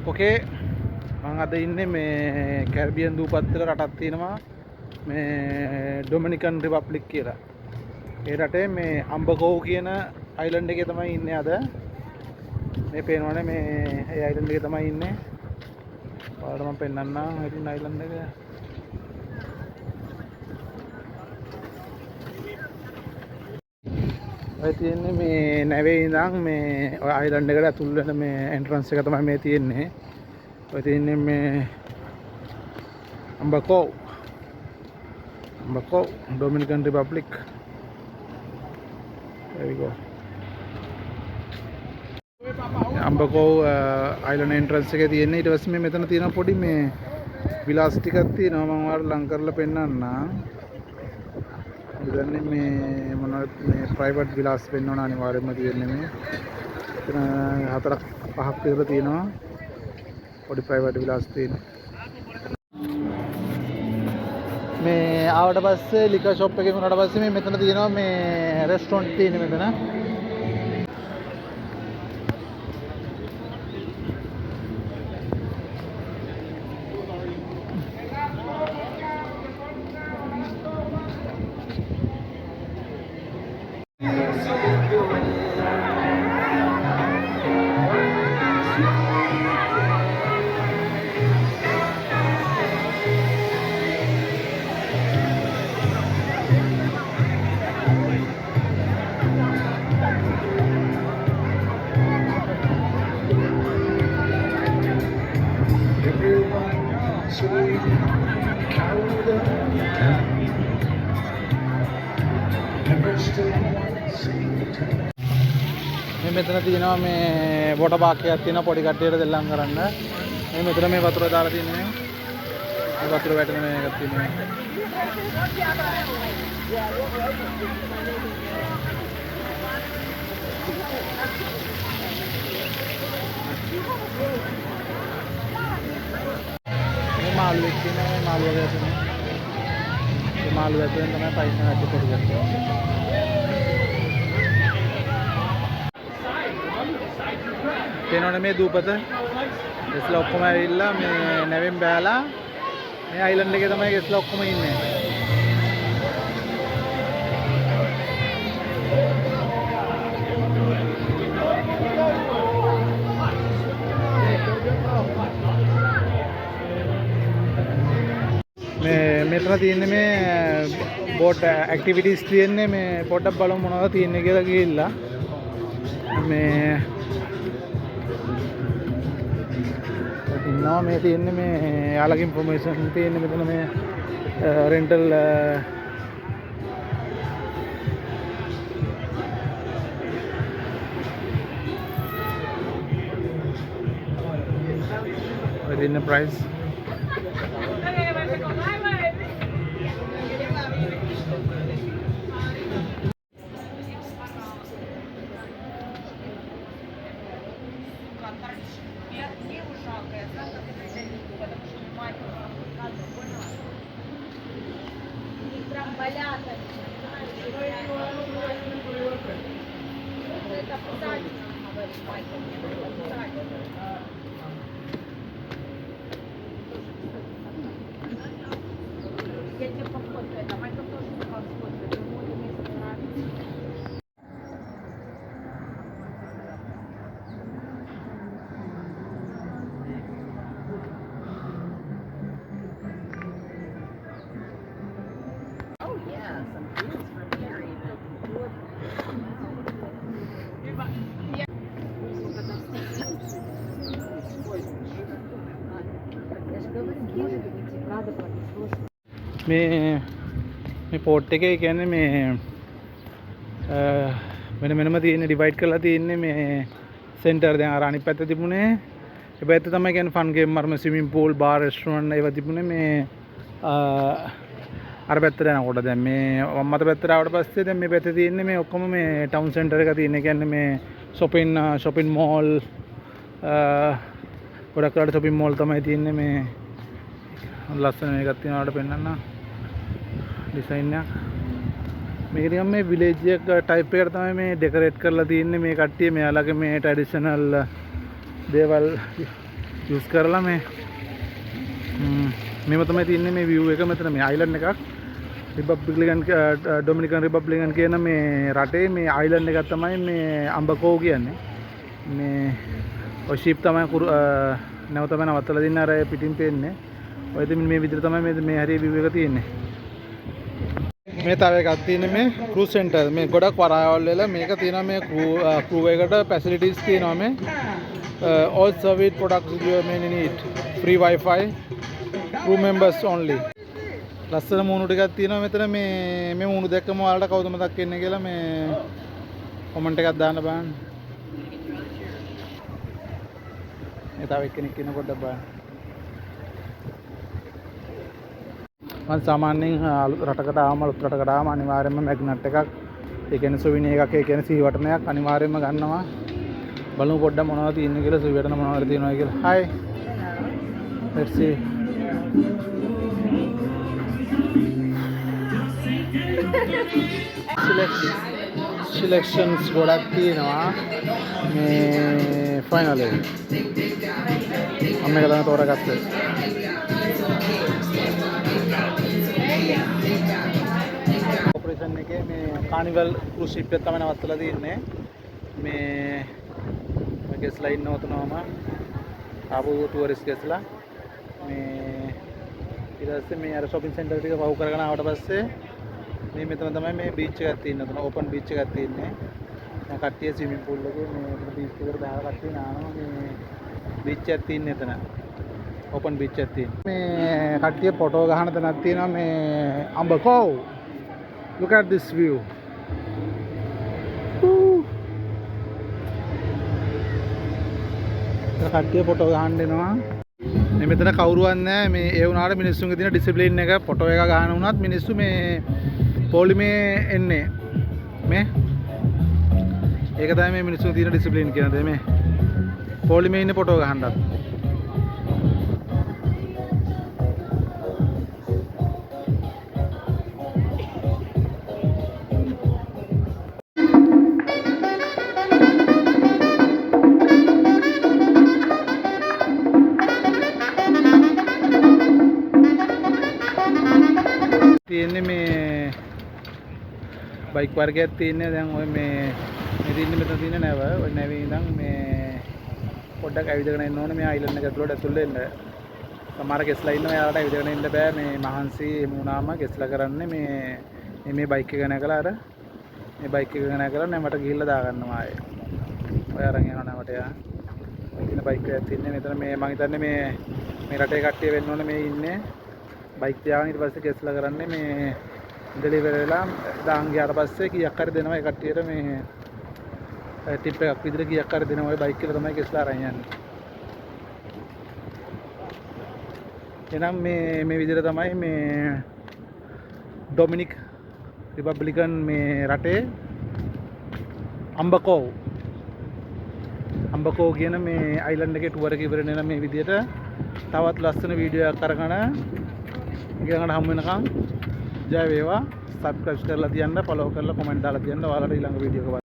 ඕකේ මම අද ඉන්නේ මේ කැරිබියන් දූපත්වල රටක් තියෙනවා මේ ඩොමිනිකන් රිපබ්ලික් කියලා. ඒ රටේ මේ අම්බකෝව් කියන අයිලන්ඩ් එකේ තමයි ඉන්නේ අද. මේ පේනවනේ මේ ඒ අයිලන්ඩ් එකේ තමයි ඉන්නේ. ඔයාලට මම පෙන්නන්නම් ඒ අයිලන්ඩ් එක. ඔය තියෙන්නේ මේ නැවේ ඉඳන් මේ ඔය අයිලන්ඩ් එකට ඇතුල් වෙන මේ එන්ට්‍රන්ස් එක තමයි මේ තියෙන්නේ. ඔය තියෙන්නේ මේ Amber Cove Dominican Republic. There we go. Amber Cove island entrance එකේ තියෙන්නේ. ඊට පස්සේ මේ මෙතන තියෙන පොඩි මේ විලාස් ටිකක් තියෙනවා මම ඔයාලට ලං කරලා පෙන්නන්නම්. ඉතින් මේ මොනවද මේ ප්‍රයිවට් විලාස් වෙන්න ඕන අනිවාර්යයෙන්ම තියෙන්නේ මේ. එතන 4-5ක් විතර තියෙනවා. පොඩි ප්‍රයිවට් විලාස් තියෙනවා. මේ ආවට පස්සේ ලිකර් ෂොප් එකේ වුණාට පස්සේ මේ මෙතන තියෙනවා මේ රෙස්ටොරන්ට් තියෙන්නේ මෙතන. මේ මෙතන තියෙනවා මේ වෝටර් පාක් එකක් තියෙනවා පොඩි කට්ටියට දෙල්ලම් කරන්න. මේ මෙතන මේ වතුර දාලා තියෙන්නේ. මේ වතුර වැටෙන මේකක් තියෙනවා. මේ මාළුවෙක් තියෙනවා මේ මාළුව වැටෙනවා. මේ මාළුව වැටෙන තමයි පයින් නැති පොඩි කට්ටිය. පේනවනේ මේ දූපත ගෙස්ලා ඔක්කොම ඇවිල්ලා මේ නැවෙන් බෑලා මේ අයිලන්ඩ් එකේ තමයි ගෙස්ලා ඔක්කොම ඉන්නේ. මේ මෙතන තියෙන්නේ මේ බෝට් ඇක්ටිවිටීස් තියෙන්නේ මේ පොඩ්ඩක් බලමු මොනවද තියෙන්නේ කියලා ගිහිල්ලා මේ ඉන්නවා මේ තියෙන්නේ මේ යාළගේ ඉන්ෆර්මේෂන් තියෙන්නේ මෙතන මේ රෙන්ටල් ඔය තියෙන ප්‍රයිස් මේ පෝට් එකේ කියන්නේ මේ වෙනම තියෙන ඩිවයිඩ් කරලා තියෙන්නේ මේ සෙන්ටර් දැන් අර අනිත් පැත්ත තිබුණේ ඒ පැත්ත තමයි කියන්නේ ෆන් ගේම් අරම ස්විමින් pool bar restaurant ඒවා තිබුණේ මේ අර පැත්තට යනකොට දැන් මේ මත පැත්තට ආවට පස්සේ දැන් මේ පැත්තේ තියෙන්නේ මේ ඔක්කොම මේ ටවුන් සෙන්ටර් එක තියෙන්නේ කියන්නේ මේ shopping mall ගොඩක් කාලේ shopping mall තමයි තියෙන්නේ මේ ලස්සන එකක් තියෙනවාට පෙන්නන්න ඩිසයින් එක මේක නිකන් මේ විලේජ් එක ටයිප් එකකට තමයි මේ ඩෙකොරේට් කරලා තියෙන්නේ මේ කට්ටිය මෙයාලගේ මේ ට්‍රැඩිෂනල් දේවල් යූස් කරලා මේ මේව තමයි තියන්නේ මේ view එක මෙතන මේ island එකක් ඩොමිනිකන් රිපබ්ලිකන් කියන මේ රටේ මේ island එකක් තමයි මේ අම්බකෝ කියන්නේ මේ ඔය ෂිප් තමයි නැවත තමයි නවත්තලා දින්න අර පිටින් පේන්නේ ඔය ඉතින් මේ විදිහට තමයි මේ හරිය view එක තියෙන්නේ මේ තව එකක් තියෙන්නේ මේ cruise center මේ ගොඩක් වරායවල් වල මේක තියෙනවා මේ crew එකට facilities තියෙනවා මේ all service products you may need free wifi crew members only ලස්සන මූණු ටිකක් තියෙනවා මෙතන මේ මූණු දැක්කම ඔයාලට කවුද මතක් වෙන්නේ කියලා මේ කමෙන්ට් එකක් දාන්න බලන්න මේ තව එක්කෙනෙක් ඉන්න පොඩ්ඩක් බලන්න මම සාමාන්‍යයෙන් රටකට ආවම අලුත් රටකට ආවම අනිවාර්යයෙන්ම මැග්නට් එකක් ඒ කියන්නේ සුවිනි එකක් ඒ කියන්නේ සීවටනයක් අනිවාර්යයෙන්ම ගන්නවා බලමු පොඩ්ඩක් මොනවද තියෙන්නේ කියලා සුවිවටන මොනවද තියෙනවා කියලා hi let's see selections ගොඩක් තියෙනවා මේ finally මම මේක තමයි තෝරගත්තේ ඔපරේෂන් එකේ මේ කානිවල් cruise ship එක තමයි නවත්තලා තියෙන්නේ මේ ගෙස්ලා ඉන්න උතනම ආපු ටුවරිස්ට් ගෙස්ලා මේ ඊට පස්සේ මේ අර shopping center ටික පහු කරගෙන ආවට පස්සේ මේ මෙතන තමයි මේ බීච් එකක් තියෙන්නේ. උතන ඕපන් බීච් එකක් තියෙන්නේ. දැන් කට්ටිය ස්විමින් pool එකේ මේ බීච් එකට දාලා කට්ටිය නානවා මේ බීච් එකක් තියෙන්නේ එතන. ඕපන් බීච් එකක් තියෙන්නේ. මේ කට්ටිය ෆොටෝ ගහන තැනක් තියෙනවා මේ අම්බකෝ. Look at this view. කට්ටිය ෆොටෝ ගහන්න එනවා. මේ මෙතන කවුරුවත් නැහැ මේ ඒ වුණාට මිනිස්සුන්ගේ තියෙන ඩිසිප්ලින් එක ෆොටෝ එක ගන්න වුණත් මිනිස්සු මේ පොලිමේ එන්නේ මේ ඒක තමයි මේ මිනිස්සුන්ගේ තියෙන ඩිසිප්ලින් කියන දේ මේ පොලිමේ ඉන්නේ ෆොටෝ ගහන්නත් තියෙන්නේ මේ බයික් වර්ගයක් තියෙන්නේ දැන් ඔය මේ ඉතින් මෙතන තියෙන නැව ඔය නැවේ ඉඳන් මේ පොඩ්ඩක් ඇවිදගෙන එන්න ඕනේ මේ අයිලන්ඩ් එක ඇතුළට ඇතුල් වෙන්න සමහර ගෙස්ලා ඉන්නවා යාලට ඇවිදගෙන ඉන්න බෑ මේ මහන්සි වුණාම ගෙස්ලා කරන්නේ මේ බයික් එක නැගලා අර මේ බයික් එක නැගලා නැවට ගිහිල්ලා දාගන්නවා ආයේ ඔය අරන් යනවා නැවට යා ඔය තියෙන බයික් එකක් තියෙන්නේ මෙතන මේ මම හිතන්නේ මේ රටේ කට්ටිය වෙන්න ඕනේ මේ ඉන්නේ බයික් තියාගෙන ඊට පස්සේ ගෙස්ලා කරන්නේ මේ ඩෙලිවරි වෙලා දාන් ගියාට පස්සේ කීයක් හරි දෙනවා ඒ කට්ටියට මේ ටිප් එකක් විදිහට කීයක් හරි දෙනවා ඒ බයික් එක තමයි ගෙස්ලා අරන් යන්නේ. එනම් මේ විදිහට තමයි මේ ඩොමිනික් රිපබ්ලිකන් මේ රටේ අම්බකෝ කියන මේ අයිලන්ඩ් එකේ ටුවර් එක ඉවර වෙන මේ විදිහට තවත් ලස්සන වීඩියෝ එකක් අරගෙන ඊළඟට හමු වෙනකම් ජය වේවා සබ්ස්ක්‍රයිබ් කරලා තියන්න ෆලෝ කරලා කමෙන්ට් දාලා තියන්න ඔයාලට ඊළඟ වීඩියෝ එක